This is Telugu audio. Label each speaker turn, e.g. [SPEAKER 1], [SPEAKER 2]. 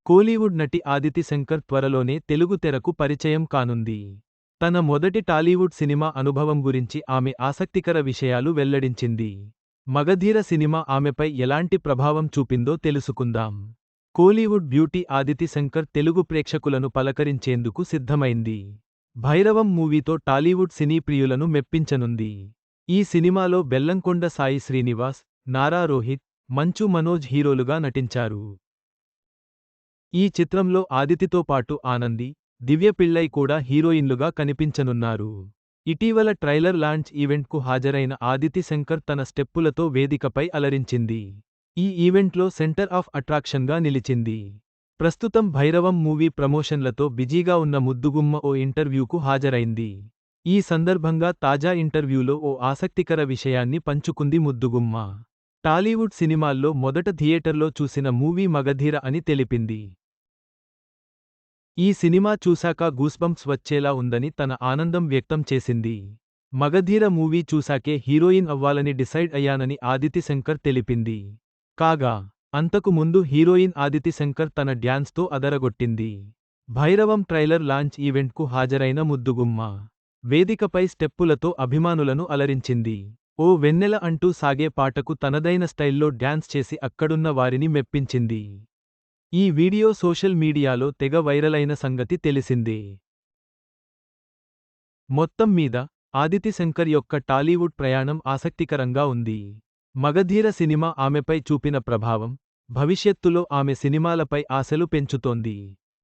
[SPEAKER 1] కోలీవుడ్ నటి ఆదితి శంకర్ త్వరలోనే తెలుగు తెరకు పరిచయం కానుంది. తన మొదటి టాలీవుడ్ సినిమా అనుభవం గురించి ఆమె ఆసక్తికర విషయాలు వెల్లడించింది. మగధీర సినిమా ఆమెపై ఎలాంటి ప్రభావం చూపిందో తెలుసుకుందాం. కోలీవుడ్ బ్యూటీ ఆదితి శంకర్ తెలుగు ప్రేక్షకులను పలకరించేందుకు సిద్ధమైంది. భైరవం మూవీతో టాలీవుడ్ సినీ ప్రియులను మెప్పించనుంది. ఈ సినిమాలో బెల్లంకొండ సాయి శ్రీనివాస్, నారా రోహిత్, మంచు మనోజ్ హీరోలుగా నటించారు. ఈ చిత్రంలో ఆదితితో పాటు ఆనంది, దివ్య పిళ్ళై కూడా హీరోయిన్లుగా కనిపించనున్నారు. ఇటీవల ట్రైలర్ లాంచ్ ఈవెంట్కు హాజరైన ఆదితి శంకర్ తన స్టెప్పులతో వేదికపై అలరించింది. ఈ ఈవెంట్లో సెంటర్ ఆఫ్ అట్రాక్షన్గా నిలిచింది. ప్రస్తుతం భైరవం మూవీ ప్రమోషన్లతో బిజీగా ఉన్న ముద్దుగుమ్మ ఓ ఇంటర్వ్యూకు హాజరైంది. ఈ సందర్భంగా తాజా ఇంటర్వ్యూలో ఓ ఆసక్తికర విషయాన్ని పంచుకుంది ముద్దుగుమ్మ. టాలీవుడ్ సినిమాల్లో మొదట థియేటర్లో చూసిన మూవీ మగధీర అని తెలిపింది. ఈ సినిమా చూశాక గూస్బంప్స్ వచ్చేలా ఉందని తన ఆనందం వ్యక్తం చేసింది. మగధీర మూవీ చూశాకే హీరోయిన్ అవ్వాలని డిసైడ్ అయ్యానని ఆదితి శంకర్ తెలిపింది. కాగా, అంతకు ముందు హీరోయిన్ ఆదితి శంకర్ తన డ్యాన్స్తో అదరగొట్టింది. భైరవం ట్రైలర్ లాంచ్ ఈవెంట్కు హాజరైన ముద్దుగుమ్మ వేదికపై స్టెప్పులతో అభిమానులను అలరించింది. ఓ వెన్నెల అంటూ సాగే పాటకు తనదైన స్టైల్లో డ్యాన్స్ చేసి అక్కడున్న వారిని మెప్పించింది. ఈ వీడియో సోషల్ మీడియాలో తెగ వైరలైన సంగతి తెలిసిందే. మొత్తం మీద ఆదితి శంకర్ యొక్క టాలీవుడ్ ప్రయాణం ఆసక్తికరంగా ఉంది. మగధీర సినిమా ఆమెపై చూపిన ప్రభావం, భవిష్యత్తులో ఆమె సినిమాలపై ఆశలు పెంచుతోంది.